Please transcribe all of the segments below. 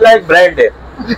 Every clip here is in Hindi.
बाटला एक ब्रांड है।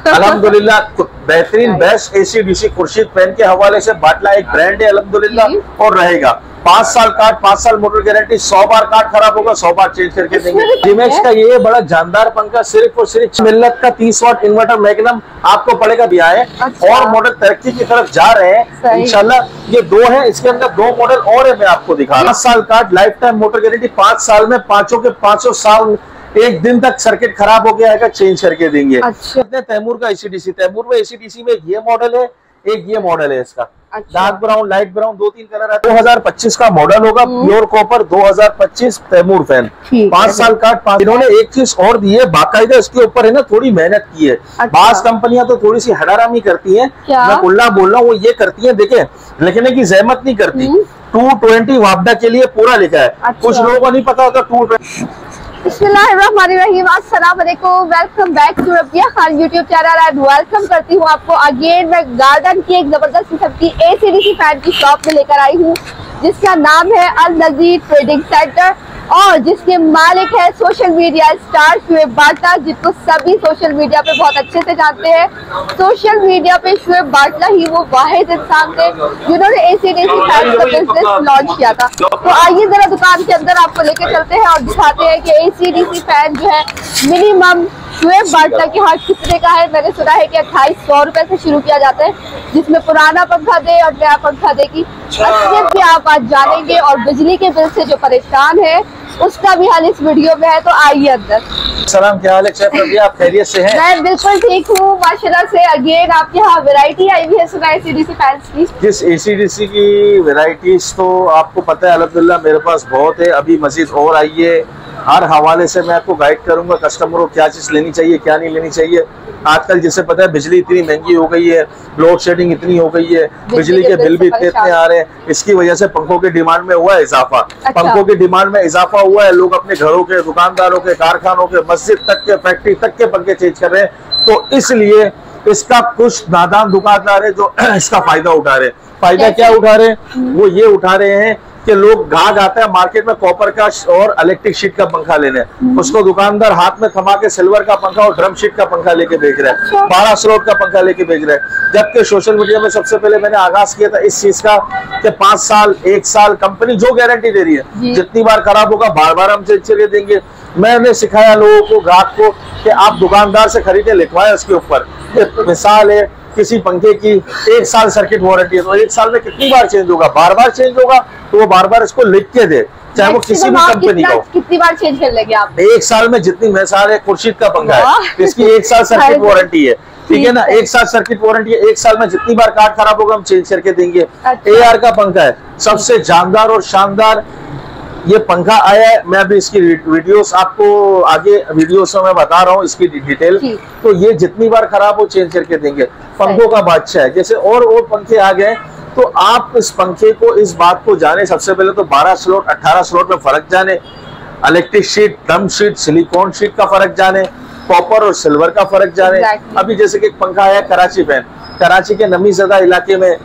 अल्हम्दुलिल्लाह बेहतरीन बेस्ट AC/DC खुर्शीद फैन के हवाले से बाटला एक ब्रांड है अल्हम्दुलिल्लाह, और रहेगा। 5 साल कार्ड, 5 साल मोटर गारंटी, 100 बार कार्ड खराब होगा 100 बार चेंज करके देंगे। डिमेक्स का ये बड़ा जानदार पंखा सिर्फ और सिर्फ मिल्लत का 30 वाट इन्वर्टर मैग्नम आपको पड़ेगा भी आए। और मॉडल तरक्की की तरफ जा रहे हैं इंशाल्लाह। ये 2 है, इसके अंदर 2 मॉडल और है, मैं आपको दिखा रहा हूं। 5 साल card, life time motor guarantee, 5 साल में पांचों के 500 साल, एक दिन तक सर्किट खराब हो गया है चेंज करके देंगे। तैमूर का AC/DC, तैमूर में AC/DC में ये मॉडल है, एक ये मॉडल है इसका। Dark brown, light brown, 2-3 colour है। 2025 का मॉडल होगा, प्योर कॉपर 2025 तैमूर फैन। 5 साल कार्ड। इन्होंने एक चीज और दी है बाकायदा, इसके ऊपर है ना थोड़ी मेहनत की है। बास कंपनियां तो थोड़ी सी हड़ारामी करती हैं, मैं उल्ला बोल रहा हूँ, वो ये करती है, देखे लिखने की जहमत नहीं करती। 220 वापडा के लिए पूरा लिखा है। कुछ लोगों को नहीं पता होता 220। बिस्मिल्लाहिर्रहमानिर्रहीम, अस्सलाम वालेकुम, welcome back to Rabia Khan YouTube channel and welcome करती हूँ आपको अगेन। मैं गार्डन की एक जबरदस्त किस्म की AC/DC फैन की शॉप में लेकर आई हूँ, जिसका नाम है अल नज़ीर ट्रेडिंग सेंटर, और जिसके मालिक है सोशल मीडिया स्टार शुएब बाटला, जिसको सभी सोशल मीडिया पे बहुत अच्छे से जानते हैं। सोशल मीडिया पे शुएब बाटला ही वो वाहिद इंसान थे जिन्होंने AC/DC फैन का बिजनेस लॉन्च किया था। तो आइए जरा दुकान के अंदर आपको लेके चलते हैं और दिखाते हैं कि AC/DC फैन जो है मिनिमम शुएब बाटला के हाथ कितने का है। मैंने सुना है कि 2800 रुपए से शुरू किया जाता है, जिसमें पुराना पंखा दे और नया पंखा दे की असलियत भी आप आज जानेंगे। और बिजली के बिल से जो परेशान है उसका भी हाल इस वीडियो में है, तो आइए अंदर। सलाम, क्या हाल है शेफ रबिया, आप खैरियत से हैं? मैं बिल्कुल ठीक हूँ माशाल्लाह से। अगेन आपके यहाँ वैरायटी आई हुई है सुना है AC/DC फैंस की। जिस AC/DC की वैरायटीज तो आपको पता है अल्हम्दुलिल्लाह मेरे पास बहुत है, अभी मजीद और आई है। हर हवाले से मैं आपको गाइड करूंगा कस्टमरों को क्या चीज लेनी चाहिए क्या नहीं लेनी चाहिए। आजकल जिसे पता है बिजली इतनी महंगी हो गई है, लोड शेडिंग इतनी हो गई है, बिजली के बिल भी इतने आ रहे हैं, इसकी वजह से पंखों की डिमांड में हुआ है इजाफा। पंखों की डिमांड में इजाफा हुआ है, लोग अपने घरों के, दुकानदारों के, कारखानों के, मस्जिद तक के, फैक्ट्री तक के पंखे चेंज कर रहे हैं। तो इसलिए इसका कुछ नादान दुकानदार है जो इसका फायदा उठा रहे हैं। फायदा क्या उठा रहे हैं? वो ये उठा रहे हैं कि लोग घाघ आता है मार्केट में कॉपर का और इलेक्ट्रिक शीट का पंखा लेने, उसको दुकानदार हाथ में थमा के सिल्वर का पंखा और ड्रम शीट का पंखा लेके बेच रहा है, 12 स्लॉट का पंखा लेके बेच रहा है। जबकि सोशल मीडिया में सबसे पहले मैंने आगाज किया था इस चीज का कि 5 साल 1 साल कंपनी जो गारंटी दे रही है, जितनी बार खराब होगा बार बार हम चेंज करके देंगे। मैंने सिखाया लोगों को, ग्राहक को, कि आप दुकानदार से खरीदे, लिखवाएं उसके ऊपर। मिसाल है किसी पंखे की 1 साल सर्किट वारंटी है, तो 1 साल में कितनी बार चेंज होगा? बार बार चेंज होगा, तो वो बार बार इसको लिख के दे, चाहे वो किसी भी कंपनी का हो। कितनी बार चेंज कर लेंगे आप? 1 साल में जितनी, मिसाल है खुर्शीद का पंखा है, इसकी 1 साल सर्किट वारंटी है, ठीक है ना, 1 साल सर्किट वारंटी है। 1 साल में जितनी बार कार्ड खराब होगा हम चेंज करके देंगे। AR का पंखा है, सबसे जानदार और शानदार ये पंखा आया है। मैं अभी इसकी वीडियोस आपको आगे वीडियोस में मैं बता रहा हूँ इसकी डिटेल। तो ये जितनी बार खराब हो चेंज करके देंगे। पंखों का बादशाह है। जैसे और पंखे आ गए, तो आप इस पंखे को, इस बात को जाने, सबसे पहले तो 12 स्लॉट 18 स्लॉट में फर्क जाने, electric sheet, drum sheet, silicon sheet का फर्क जाने, कॉपर और सिल्वर का फर्क जाने। अभी जैसे कि एक पंखा आया कराची फैन, कराची के नमी ज़दा इलाके में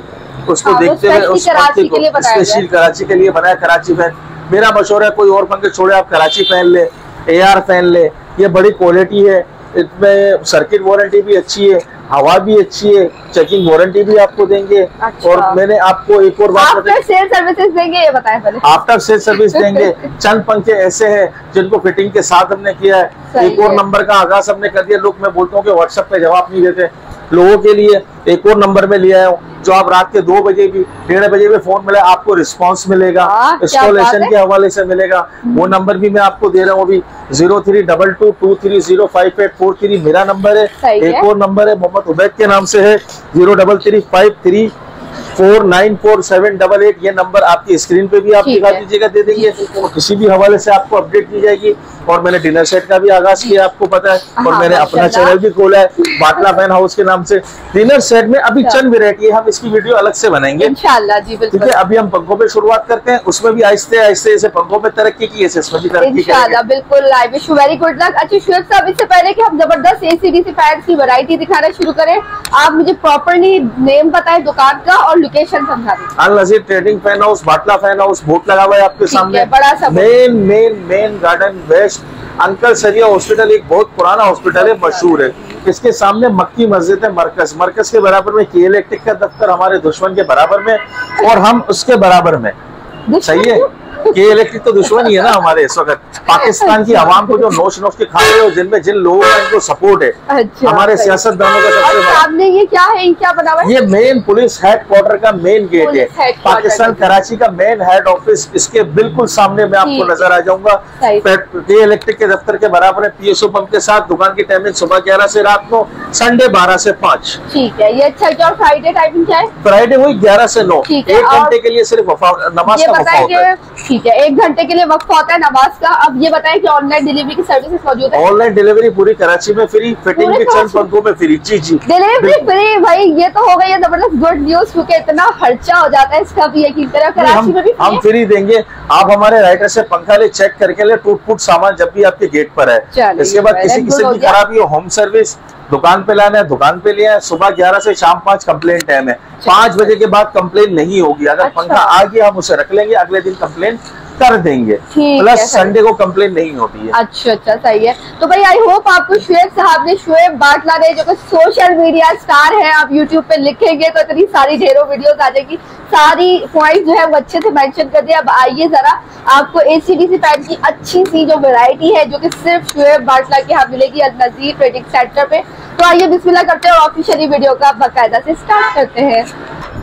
उसको देखते हुए उस पंखे को स्पेशल कराची के लिए बनाया कराची फैन। मेरा मशवरा है कोई और पंखे छोड़े, आप कराची फैन ले, AR फैन ले, ये बड़ी क्वालिटी है, इसमें सर्किट वारंटी भी अच्छी है, हवा भी अच्छी है, चेकिंग वारंटी भी आपको देंगे। और मैंने आपको एक और बात बताई, सेल सर्विसेज देंगे, ये बताएं पहले। आफ्टर सेल सर्विस देंगे। चंद पंखे ऐसे हैं जिनको फिटिंग के साथ हमने किया है। एक और नंबर का आगाज हमने कर दिया। लोग, मैं बोलता हूँ कि व्हाट्सएप पे जवाब नहीं देते, लोगों के लिए एक और नंबर में लिया है, जो आप रात के 2 बजे भी, 1:30 बजे भी फोन मिले आपको रिस्पांस मिलेगा, इंस्टॉलेशन के हवाले से मिलेगा। वो नंबर भी मैं आपको दे रहा हूँ अभी, 032223058443 मेरा नंबर है। एक और नंबर है मोहम्मद उबैद के नाम से है, 033534947888। ये नंबर आपकी स्क्रीन पे भी आप दिखा दीजिएगा, दे देंगे, और किसी भी हवाले से आपको अपडेट की जाएगी। और मैंने डिनर सेट का भी आगाज किया, आपको पता है, और मैंने अपना चैनल भी खोला है बाटला फैन हाउस के नाम से। डिनर सेट में अभी चंद वेरायटी है, हम इसकी वीडियो अलग से बनाएंगे इंशाल्लाह जी, बिल्कुल। ठीक है, अभी हम पंखों पे शुरुआत करते हैं, उसमें भी आहिस्ते आहिस्ते जैसे पंखों पे तरक्की की है, इसमें भी तरक्की इंशाल्लाह, बिल्कुल। I wish you very good luck. अच्छा शुएब साहब, इससे पहले कि हम जबरदस्त AC/DC फैंस की वैरायटी दिखाना शुरू करें, आप मुझे प्रॉपर्ली नेम बताएं दुकान का और लोकेशन समझा दें। अल नज़ीर ट्रेडिंग फैन हाउस, बाटला फैन हाउस, बोर्ड लगा हुआ है आपके सामने, बड़ा सा मेन गार्डन वेस्ट। अंकल सरिया हॉस्पिटल एक बहुत पुराना हॉस्पिटल है, मशहूर है, इसके सामने मक्की मस्जिद है, मरकज, मरकज के बराबर में के इलेक्ट्रिक का दफ्तर हमारे दुश्मन के बराबर में, और हम उसके बराबर में। सही है, के इलेक्ट्रिक तो दुश्मन ही है ना हमारे इस वक्त। पाकिस्तान की आवाम को जो नोच नोच के खा रहे हो, जिनमें जिन लोगों का इनको सपोर्ट है, अच्छा, हमारे सियासतदानों का सबसे बड़ा। सामने ये क्या है, ये क्या बना हुआ है? ये मेन पुलिस हेडक्वार्टर का मेन गेट है, पाकिस्तान कराची का मेन हेड ऑफिस। इसके बिल्कुल सामने में आपको नजर आ जाऊंगा। के इलेक्ट्रिक के दफ्तर के बराबर है, PSO पंप के साथ। दुकान की टाइमिंग सुबह 11 से रात 9, संडे 12 से 5। ठीक है, ये अच्छा है। और फ्राइडे टाइमिंग क्या है? फ्राइडे हुई 11 से 9, 1 घंटे के लिए सिर्फ नमाज का वफा होता है। ठीक है, 1 घंटे के लिए वक्फा होता है नमाज का। अब ये बताएं कि ऑनलाइन डिलीवरी की सर्विसेज मौजूद है? ऑनलाइन डिलीवरी पूरी कराची में फ्री, फिटिंग भी चंद पंखों में फ्री। जी जी, डिलीवरी फ्री। भाई ये तो हो गई है जबरदस्त गुड न्यूज, क्योंकि इतना खर्चा हो जाता है इसका भी यकीन करें। कराची में भी हम फ्री देंगे। आप हमारे राइटर से पंखा ले, चेक करके ले, टूट फूट सामान जब भी आपके गेट पर है। इसके बाद किसी किस्म की खराबी हो, होम सर्विस, दुकान पे लाना है दुकान पे लिया है। सुबह 11 से शाम 5 कंप्लेन टाइम है। 5 बजे के बाद कंप्लेन नहीं होगी। अगर पंखा आ गया हम उसे रख लेंगे, अगले दिन कंप्लेन कर देंगे। प्लस संडे को कंप्लेन नहीं होती है। अच्छा अच्छा, सही है। तो भाई आई होप आपको शुएब साहब ने, शुएब बाटला ने, जो कि सोशल मीडिया स्टार है, आप यूट्यूब पे लिखेंगे तो इतनी सारी ढेरों वीडियोस आ जाएगी। सारी पॉइंट जो है वो अच्छे से मेंशन कर दिया। अब आइए जरा आपको AC/DC फैन की अच्छी सी जो वैरायटी है, जो कि सिर्फ शुएब बाटला के यहाँ मिलेगी अल नज़ीर ट्रेडिंग सेंटर पे। तो आइए बिस्मिल्लाह करते हैं और ऑफिशियली वीडियो का बाकायदा से स्टार्ट करते हैं।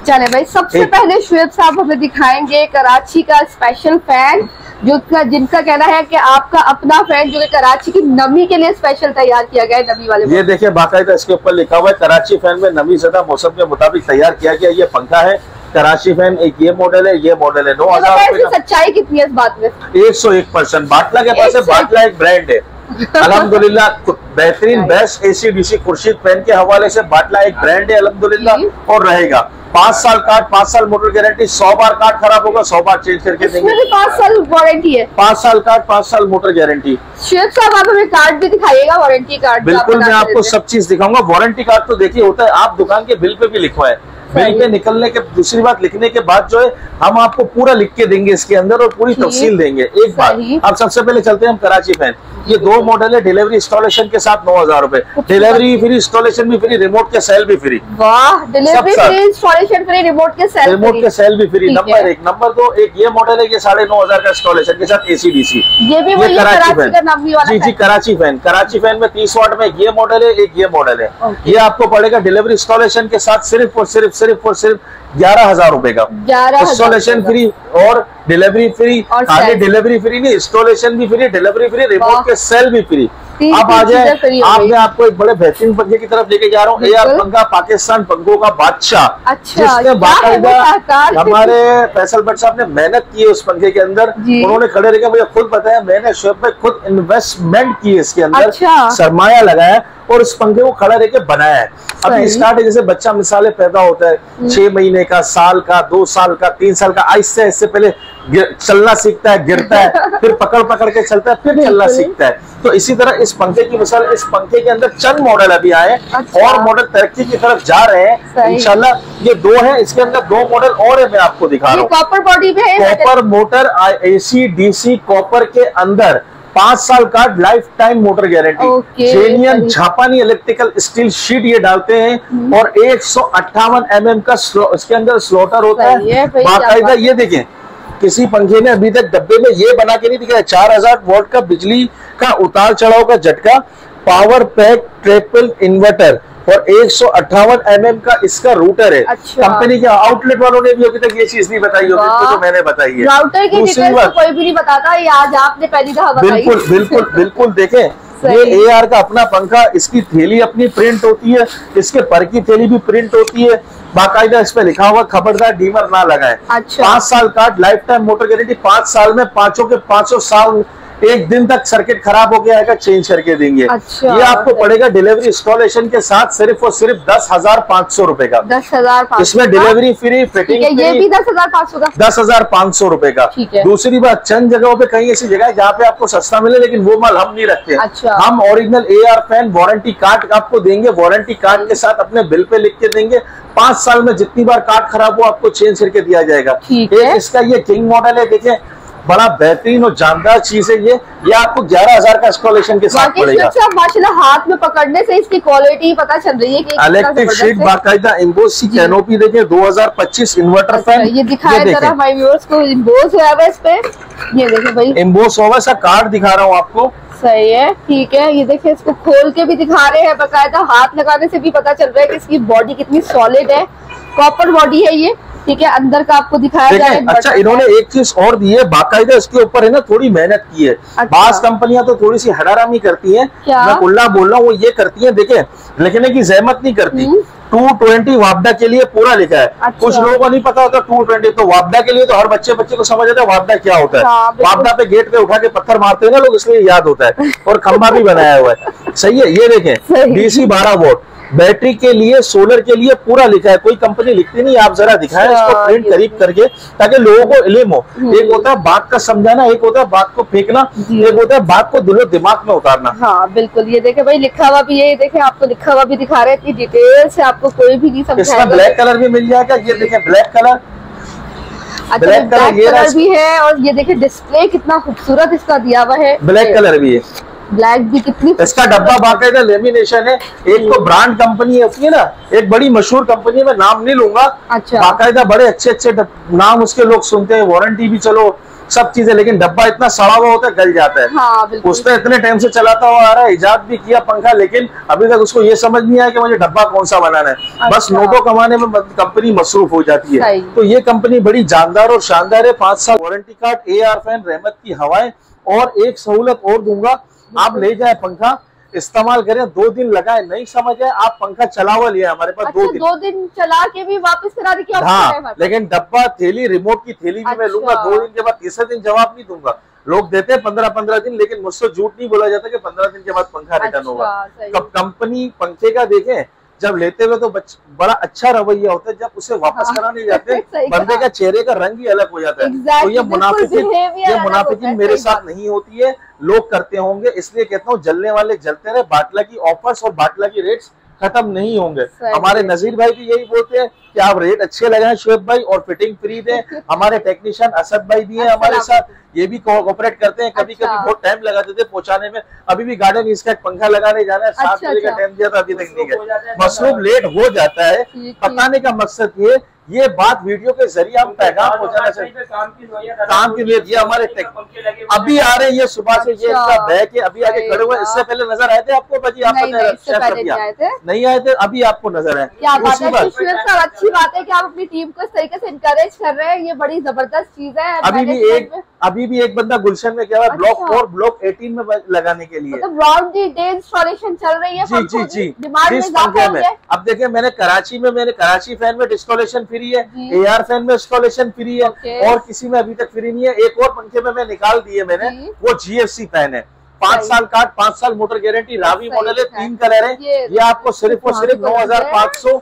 चले भाई, सबसे पहले शुएब साहब हमें दिखाएंगे कराची का स्पेशल फैन, जिनका कहना है कि आपका अपना फैन जो कि कराची की नमी के लिए स्पेशल तैयार किया गया है। नमी वाले ये देखिए, बाकायदा इसके ऊपर लिखा हुआ है कराची फैन में नमी ज़दा मौसम के मुताबिक तैयार किया गया ये पंखा है। कराची फैन एक ये मॉडल है, ये मॉडल है 9000 रुपए। सच्चाई कितनी है इस बात में? 101%। बाटला के पास है, बाटला एक ब्रांड है अल्हम्दुलिल्लाह। बेहतरीन बेस्ट AC/DC खुर्शीद फैन के हवाले से बाटला एक ब्रांड है अल्हम्दुलिल्लाह, और रहेगा। 5 साल कार्ड, 5 साल मोटर गारंटी। 100 बार कार्ड खराब होगा 100 बार चेंज करके देंगे। 5 साल वारंटी है। 5 साल कार्ड, 5 साल मोटर गारंटी। शुएब साहब आप हमें कार्ड भी दिखाइएगा, वारंटी कार्ड। बिल्कुल, मैं आपको सब चीज दिखाऊंगा। वारंटी कार्ड तो देखिए होता है, आप दुकान के बिल पे भी लिखवा है। बिल पे निकलने के दूसरी बात लिखने के बाद जो है हम आपको पूरा लिख के देंगे इसके अंदर, और पूरी तफसील देंगे। एक बात, अब सबसे पहले चलते हैं हम कराची फैन। ये 2 मॉडल है, डिलीवरी इंस्टॉलेशन के साथ 9000 रुपए, डिलीवरी फ्री, इंस्टॉलेशन भी फ्री, रिमोट के सेल भी फ्री। वाह, delivery free, installation free, remote के सेल भी फ्री। नंबर 1। नंबर 2, एक ये मॉडल है, ये 9500 का इंस्टॉलेशन के साथ AC/DC। ये भी वही कराची फैन। जी जी, कराची फैन। कराची फैन में 30 वाट में ये मॉडल है, एक ये मॉडल है। ये आपको पड़ेगा डिलीवरी इंस्टॉलेशन के साथ सिर्फ और सिर्फ 11,000 रुपए का। इंस्टॉलेशन फ्री और डिलीवरी फ्री। आगे डिलीवरी फ्री नहीं, इंस्टॉलेशन भी फ्री, डिलीवरी फ्री, रिमोट के सेल भी फ्री। अब आ जाए, मैं आपको एक बड़े बेहतरीन पंखे की तरफ लेके जा रहा हूँ। AR पंखा, पाकिस्तान पंखों का बादशाह, जिसने बाकायदा हमारे फैसल भट्ट साहब ने मेहनत की है उस पंखे के अंदर। उन्होंने खड़े रह के मुझे खुद बताया, मैंने शुएब में खुद इन्वेस्टमेंट की है इसके अंदर, सरमाया लगाया और इस पंखे को खड़ा रह के बनाया है। अभी स्टार्ट है, जैसे बच्चा मिसाले पैदा होता है 6 महीने का, साल का, 2 साल का, 3 साल का, आहिस्ते आहिस्ते पहले चलना सीखता है, गिरता है, फिर पकड़ पकड़ के चलता है, फिर चलना सीखता है। तो इसी तरह इस पंखे की मिसाल, इस पंखे के अंदर चंद मॉडल अभी आए और मॉडल तरक्की की तरफ जा रहे हैं इंशाल्लाह। ये 2 है, इसके अंदर 2 मॉडल और है, मैं आपको दिखा रहा हूँ। कॉपर बॉडी में है, कॉपर मोटर, AC/DC कॉपर के अंदर 5 साल का life time motor guarantee. Genuine जापानी इलेक्ट्रिकल स्टील शीट ये डालते हैं और 158 mm का इसके अंदर स्लॉटर होता है बाकायदा। ये देखें, किसी पंखे ने अभी तक डब्बे में ये बना के नहीं दिखाया। 4000 वोल्ट का बिजली का उतार चढ़ाव का झटका, पावर पैक ट्रिपल इन्वर्टर और 158 mm का इसका रूटर है। कंपनी के आउटलेट वालों ने भी अभी तक ये चीज नहीं बताई होगी जो मैंने बताई है। राउटर की डिटेल्स तो कोई भी नहीं बताता, ये आज आपने पहली दफा बताई। बिल्कुल बिल्कुल बिल्कुल। देखें, ये AR का अपना पंखा, इसकी थैली अपनी प्रिंट होती है, इसके पर की थैली भी प्रिंट होती है बाकायदा। इस पे लिखा हुआ खबरदार डीमर ना लगाए। 5 साल का लाइफ टाइम मोटर गारंटी। 5 साल में 5 के 500 साल, 1 दिन तक सर्किट खराब हो गया है चेंज करके देंगे। ये आपको पड़ेगा डिलीवरी इंस्टॉलेशन के साथ सिर्फ और सिर्फ 10,500 रुपए का। 10,500। इसमें डिलीवरी फ्री, फिटिंग फ्री। ये भी 10,500 का। 10,500 रुपए का। दूसरी बात, चंद जगहों पे कहीं ऐसी जगह है जहाँ पे आपको सस्ता मिले, लेकिन वो माल हम नहीं रखते। हम original AR fan warranty card आपको देंगे, वारंटी कार्ड के साथ अपने बिल पे लिख के देंगे। 5 साल में जितनी बार कार्ड खराब हो आपको चेंज करके दिया जाएगा। इसका ये किंग मॉडल है, देखें बड़ा बेहतरीन और जानदार चीज है ये आपको 11,000 का इंस्टॉलेशन के साथ पड़ेगा। माशाल्लाह हाथ में पकड़ने से इसकी क्वालिटी पता चल रही है कि इलेक्ट्रिक शीट बाकायदा एम्बोस की कैनोपी देखें, 2025 इन्वर्टर फैन। ये दिखाया जरा भाई व्यूअर्स को, एम्बोस है इस पे, ये देखें भाई एम्बोस होगा सा कार्ड दिखा रहा हूँ आपको। सही है, ठीक है। ये देखिए इसको खोल के भी दिखा रहे हैं, बकायदा हाथ लगाने से भी पता चल रहा है कि इसकी बॉडी कितनी सॉलिड है, कॉपर बॉडी है ये, ठीक है। अंदर का आपको दिखाया जा रहा है। अच्छा, इन्होंने एक चीज और दी है बाकायदा, इसके ऊपर है ना थोड़ी मेहनत की है। अच्छा। बास कंपनियां तो थोड़ी सी हरारामी करती हैं, मैं कुल्ला बोल रहा हूँ, वो ये करती है, देखें लिखने की जहमत नहीं करती। 220 वापडा के लिए पूरा लिखा है। अच्छा। कुछ लोगों को नहीं पता होता 220, तो वापडा के लिए तो हर बच्चे को समझ आता है वापडा क्या होता है। वापडा पे गेट पे उठा के पत्थर मारते हैं ना लोग, इसलिए याद होता है, और खंबा भी बनाया हुआ है। सही है, ये देखें DC 12 वोल्ट बैटरी के लिए, सोलर के लिए पूरा लिखा है। कोई कंपनी लिखती नहीं, आप जरा दिखाएं इसको प्रिंट करीब करके, ताकि लोगों को इल्म हो। एक होता है बात का समझाना, एक होता है बात को फेंकना, एक होता है बात को दिलो दिमाग में उतारना। हाँ बिल्कुल, ये देखे भाई लिखा हुआ भी है, ये देखे आपको लिखा हुआ भी दिखा रहे हैं, इतनी डिटेल से आपको कोई भी नहीं समझाएगा। इसमें ब्लैक कलर भी मिल जाएगा, ये देखे ब्लैक कलर। अच्छा, ब्लैक कलर भी है, और ये देखे डिस्प्ले कितना खूबसूरत इसका दिया हुआ है, ब्लैक कलर भी है, ब्लैक भी कितनी। इसका डब्बा बाकायदा लेमिनेशन है। एक तो ब्रांड कंपनी होती है ना, एक बड़ी मशहूर कंपनी है, मैं नाम नहीं लूंगा। अच्छा। बाकायदा बड़े अच्छे नाम उसके लोग सुनते हैं, वारंटी भी चलो सब चीजें, लेकिन डब्बा इतना सड़ा हुआ होता है, गल जाता है। हाँ, उसने इतने टाइम से चलाता हुआ आ रहा है, इजाद भी किया पंखा, लेकिन अभी तक उसको ये समझ नहीं आया कि मुझे डब्बा कौन सा बनाना है। अच्छा। बस नोटों कमाने में कंपनी मसरूफ हो जाती है। तो ये कंपनी बड़ी जानदार और शानदार है। 5 साल वारंटी कार्ड, AR फैन, रहमत की हवाएं, और एक सहूलत और दूंगा, आप ले जाए पंखा, इस्तेमाल करें, 2 दिन लगाए, नहीं समझ आए आप पंखा चला हुआ लिया हमारे पास। अच्छा, 2 दिन चला के भी वापस कराने की ऑप्शन है। हाँ, लेकिन डब्बा, थैली, रिमोट की थैली भी मैं लूंगा। 2 दिन के बाद, तीसरे दिन जवाब नहीं दूंगा। लोग देते हैं 15-15 दिन, लेकिन मुझसे झूठ नहीं बोला जाता कि 15 दिन के बाद पंखा रिटर्न होगा। कंपनी पंखे का देखें, जब लेते हुए तो बड़ा अच्छा रवैया होता है, जब उसे वापस कराने जाते हैं बंदे का चेहरे का रंग ही अलग हो जाता है। तो ये मुनाफिकीन मेरे साथ नहीं होती है, लोग करते होंगे, इसलिए कहता हूँ जलने वाले जलते रहे। बाटला की ऑफर्स और बाटला की रेट्स खत्म नहीं होंगे। हमारे नजीर भाई भी यही बोलते हैं कि आप रेट अच्छे लगाएं शुएब भाई, और फिटिंग फ्री दें। हमारे टेक्नीशियन असद भाई भी हैं हमारे साथ, ये भी कोऑपरेट करते हैं। कभी कभी बहुत टाइम लगाते थे पहुंचाने में। अभी भी गार्डन इसका पंखा लगाने जाना है, 7 बजे का टाइम दिया था, अभी तक नहीं गए। मसरूफ लेट हो जाता है। बताने का मकसद ये बात वीडियो के जरिए हम पैगाम पहुंचाना चाहते हैं। काम की लिए ये हमारे अभी आ रहे हैं, ये सुबह से ये बैग के अभी आगे खड़े हुए। इससे पहले नजर आए थे आपको भाजी? आप नहीं आए थे, अभी आपको नजर आए। क्या बात है, अच्छी बात है कि आप अपनी टीम को इस तरीके से इनकरेज कर रहे हैं, ये बड़ी जबरदस्त चीज है। अभी भी एक बंदा गुलशन में क्या है, ब्लॉक 4 ब्लॉक 18 में लगाने के लिए इंस्टॉलेशन चल रही है। जी पंखे में। अब देखिए, मैंने कराची फैन में इंस्टॉलेशन फ्री है, AR फैन में इंस्टॉलेशन फ्री है, और किसी में अभी तक फ्री नहीं है। एक और पंखे में मैं निकाल दिए मैंने, वो GFC फैन है। 5 साल कार्ड, 5 साल मोटर गारंटी, रावी मॉडल है, 3 कलर है। ये आपको सिर्फ और सिर्फ 9,500,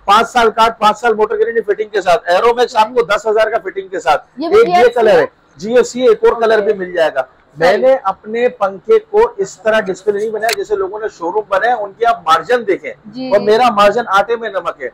5 साल कार्ड, 5 साल मोटर गारंटी फिटिंग के साथ। एरोमैक्स आपको 10,000 का फिटिंग के साथ। एक ये कलर है GFC, एक और कलर भी मिल जाएगा। मैंने अपने पंखे को इस तरह डिस्प्ले नहीं बनाया जैसे लोगों ने शोरूम बनाया। उनके आप मार्जिन देखें, और मेरा मार्जिन आटे में नमक है।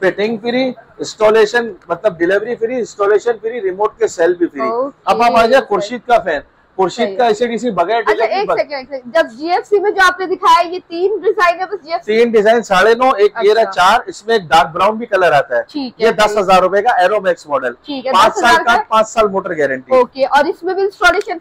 फिटिंग फ्री, इंस्टॉलेशन मतलब delivery free, installation free, remote के सेल भी फ्री। अब हम आ जाए खुर्शीद का फैन, खुर्शीद का ACDC बगैर। अच्छा, एक सेकंड, जब GFC में जो आपने दिखाया ये 3 डिजाइन है, बस GFC 3 डिजाइन 9.5, एक ये 4, इसमें एक डार्क ब्राउन भी कलर आता है। ये 10,000 रुपए का एरोमैक्स मॉडल, 5 साल का, 5 साल मोटर गारंटी। ओके, और इसमें भी इंस्टॉलेशन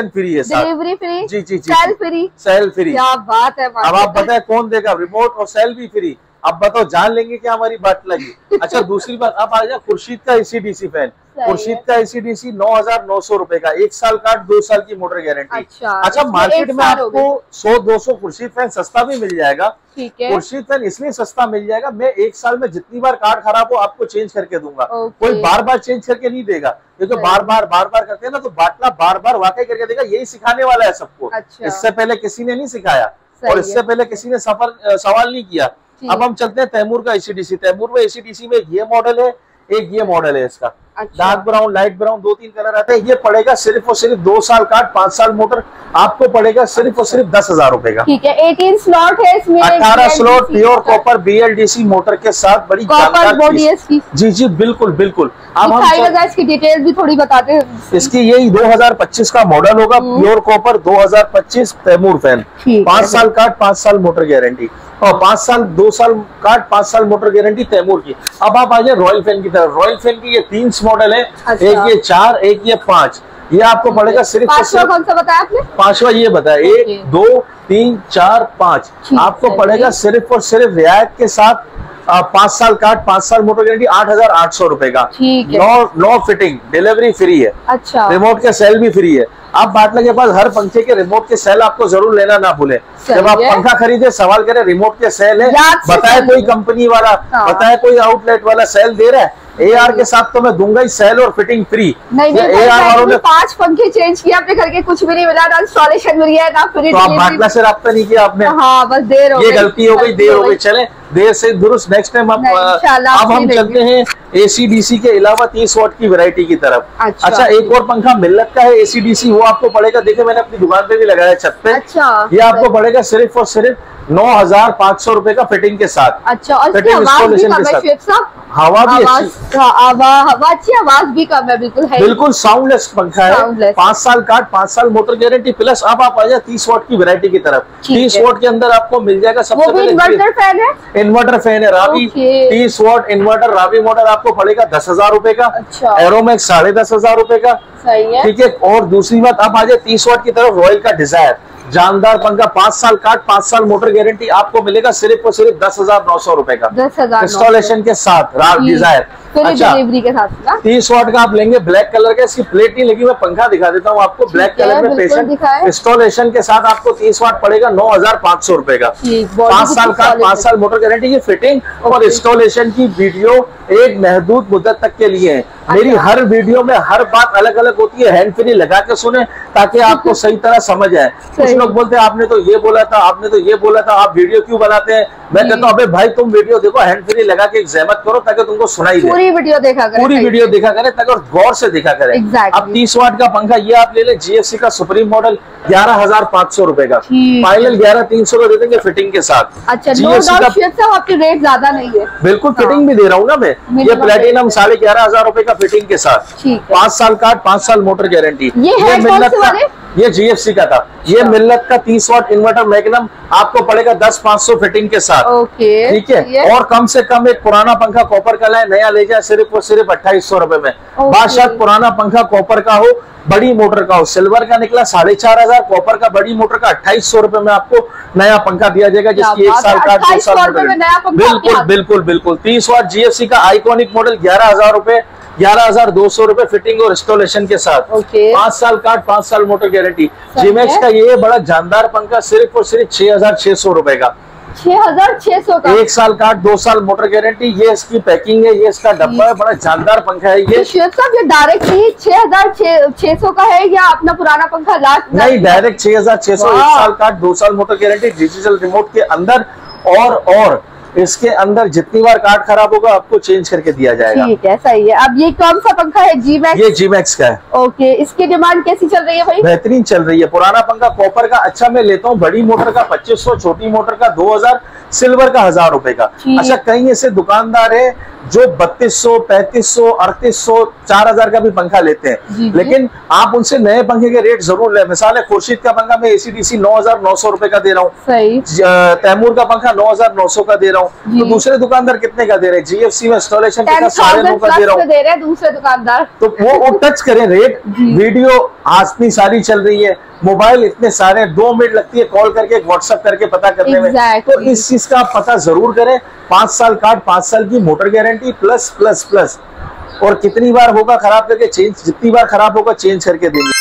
फ्री है, डिलीवरी फ्री, जी सेल फ्री। क्या बात है। अब आप बताए कौन देगा? रिमोट और सेल भी फ्री। अब बताओ, जान लेंगे क्या हमारी बात लगी? अच्छा, दूसरी बात, अब आ जाए खुर्शीद का ACDC फैन। खुर्शीद का ACDC 9,900 रुपए का, 1 साल कार्ड, 2 साल की मोटर गारंटी। अच्छा, मार्केट में आपको 100-200 खुर्शीद फैन सस्ता भी मिल जाएगा। खुर्शीद फैन इसलिए सस्ता मिल जाएगा, मैं 1 साल में जितनी बार कार्ड खराब हो आपको चेंज करके दूंगा। कोई बार बार चेंज करके नहीं देगा। ये जो बार बार करते हैं ना, तो बाटला बार बार वाकई करके देगा। यही सिखाने वाला है सबको। इससे पहले किसी ने नहीं सिखाया, और इससे पहले किसी ने सवाल नहीं किया। अब हम चलते हैं तैमूर का ACDC। तैमूर में ACDC में ये मॉडल है, एक ये मॉडल है इसका। Dark brown, light brown, 2-3 colour आते हैं। ये पड़ेगा सिर्फ और सिर्फ 2 साल का 5 साल मोटर, आपको पड़ेगा सिर्फ और सिर्फ 10,000 रुपए का। ठीक है, 18 स्लॉट है इसमें, 18 slot pure copper BLDC motor के साथ, बड़ी कॉपर बॉडी है इसकी। जी जी बिल्कुल बिल्कुल। अब हम इसकी डिटेल भी थोड़ी बताते हैं। इसकी यही 2025 का मॉडल होगा, प्योर कॉपर 2025 तैमूर फैन, 5 साल काट 5 साल मोटर गारंटी, और 5 साल 2 साल काट 5 साल मोटर गारंटी तैमूर की। अब आप आ जाए रॉयल फैन की तरफ। रॉयल फैन की ये 3 मॉडल है, एक ये 4, एक ये 5। ये आपको पड़ेगा सिर्फ पांचवा कौन सा बताया आपने? 5वां ये बताया, 1 2 3 4 5। आपको पड़ेगा सिर्फ और सिर्फ रियायत के साथ 5 साल काट 5 साल मोटर गारंटी 8,800 रुपए का। नो फिटिंग, डिलीवरी फ्री है। अच्छा, रिमोट के सेल भी फ्री है। आप बाटला के पास हर पंखे के रिमोट के सेल आपको जरूर लेना ना भूले। जब आप पंखा खरीदे सवाल करें रिमोट के सेल है, बताए कोई कंपनी वाला, बताए कोई आउटलेट वाला सेल दे रहा है, AR के साथ तो मैं दूंगा ही सेल और फिटिंग फ्री। नहीं, AR वालों ने 5 पंखे चेंज किया अपने घर के, कुछ भी नहीं मिला, ना इंस्टॉलेशन मिल गया ना फ्री। तो आप बाटला से रब्ता नहीं किया आपने? हाँ, बस देर हो गई, ये गलती हो गई, देर हो गई। चले देर से दुरुस्त, नेक्स्ट टाइम अब हम चलते हैं AC/DC के अलावा 30 वाट की वैरायटी की तरफ। अच्छा, एक और पंखा मिल्लत का है AC/DC, वो आपको पड़ेगा, देखिए मैंने अपनी दुकान पे भी लगाया छत पे। अच्छा, ये आपको पड़ेगा सिर्फ और सिर्फ 9,500 रुपए का फिटिंग के साथ। अच्छा, और इंस्टॉलेशन के साथ। हवा भी हवा अच्छी, आवाज भी कम है, बिल्कुल है, बिल्कुल साउंडलेस पंखा है। 5 साल काट 5 साल मोटर गारंटी प्लस। अब आप आ जाए 30 वाट की वैरायटी की तरफ। 30 वाट के अंदर आपको मिल जाएगा सबसे पहले इन्वर्टर फैन है। इन्वर्टर फैन है रावी, 30 वाट इन्वर्टर रावी मॉडल आपको पड़ेगा 10,000 रुपए का। अच्छा, एरोमैक्स 10,500 रुपए का। सही है, ठीक है। और दूसरी बात, अब आ जाए 30 वाट की तरफ, रॉयल का डिजायर जानदार पंखा, 5 साल काट 5 साल मोटर गारंटी, आपको मिलेगा सिर्फ और सिर्फ 10,900 रुपए का इंस्टॉलेशन के साथ। डिजायर अच्छा, डिलीवरी के साथ 30 वाट का आप लेंगे, ब्लैक कलर का, इसकी प्लेट नहीं लगी, मैं पंखा दिखा देता हूँ आपको ब्लैक कलर में पेशेंट। इंस्टॉलेशन के साथ आपको 30 वाट पड़ेगा 9,500 रुपए का। 5 साल का 5 साल मोटर गारंटी की फिटिंग और इंस्टॉलेशन की वीडियो एक महदूद मुद्दत तक के लिए है। मेरी हर वीडियो में हर बात अलग अलग होती है, हैंड फ्री लगा के सुने ताकि आपको सही तरह समझ आए। कुछ लोग बोलते हैं आपने तो ये बोला था, आपने तो ये बोला था, आप वीडियो क्यों बनाते हैं? मैं कहता हूँ अबे भाई तुम वीडियो देखो, हैंड फ्री लगा के ज़हमत करो ताकि तुमको सुनाई दे। पूरी वीडियो देखा करें ताकि गौर से देखा करें। अब 30 वाट का पंखा ये आप ले ले, GFC का सुप्रीम मॉडल 11,500 रुपए का, फाइनल 11,300 का दे देंगे फिटिंग के साथ। अच्छा, GFC का आपके रेट ज्यादा नहीं है, बिल्कुल फिटिंग भी दे रहा हूँ ना मैं। ये प्लेटिनम 11,500 रुपए का फिटिंग के साथ, 5 साल काट 5 साल मोटर गारंटी। ये मिल्लत का, ये GFC का था। ये मिल्लत का 30 वाट इन्वर्टर मैग्नम आपको पड़ेगा 10,500 फिटिंग के साथ। ठीक है। और कम से कम एक पुराना पंखा कॉपर का लाए, नया ले जाए सिर्फ और सिर्फ 2,800 रुपए में। बादशाह पुराना पंखा कॉपर का हो, बड़ी मोटर का हो, सिल्वर का निकला 4,500, कॉपर का बड़ी मोटर का 2,800 रुपए में आपको नया पंखा दिया जाएगा, जिसकी 1 साल का 2 साल बिल्कुल बिल्कुल बिल्कुल। 30 वाट GFC का आइकॉनिक मॉडल 11,000 रुपए, 11,200 रुपए फिटिंग और इंस्टॉलेशन के साथ। 5 साल काट 5 साल मोटर गारंटी। जिमैक्स का ये बड़ा जानदार पंखा सिर्फ और सिर्फ 6,600 रुपए का, 6,600 का, 1 साल काट 2 साल मोटर गारंटी। ये इसकी पैकिंग है, ये इसका डब्बा है, बड़ा जानदार पंखा है ये। ये डायरेक्ट 6,600 का है या अपना पुराना पंखा लास्ट? नहीं, डायरेक्ट 6,600, 1 साल काट 2 साल मोटर गारंटी, डिजिटल रिमोट के अंदर। और इसके अंदर जितनी बार कार्ड खराब होगा आपको चेंज करके दिया जाएगा। ठीक है, सही है। अब ये कौन सा पंखा है? G-Max? ये G-Max का है। ओके, इसकी डिमांड कैसी चल रही है भाई? बेहतरीन चल रही है। पुराना पंखा कॉपर का अच्छा मैं लेता हूँ, बड़ी मोटर का 2,500, छोटी मोटर का 2,000, सिल्वर का 1,000 रुपए का। अच्छा, कई ऐसे दुकानदार है जो 3,200, 3,500, 3,800, 4,000 का भी पंखा लेते हैं, लेकिन आप उनसे नए पंखे के रेट जरूर ले। मिसाल है, खुर्शीद का पंखा मैं AC/DC 9,900 रुपए का दे रहा हूँ, तैमूर का पंखा 9,900 का दे रहा हूँ, तो दूसरे दुकानदार कितने का दे रहे हैं? GFC में इंस्टॉलेशन के साथ 9,500 का दे रहा हूँ दूसरे दुकानदार। तो वो टच करें रेट। वीडियो आज इतनी सारी चल रही है, मोबाइल इतने सारे, 2 मिनट लगती है कॉल करके व्हाट्सएप करके पता करने में। तो इस चीज का आप पता जरूर करें। 5 साल काट 5 साल की motor guarantee plus plus plus, और कितनी बार होगा खराब करके चेंज, जितनी बार खराब होगा चेंज करके देंगे।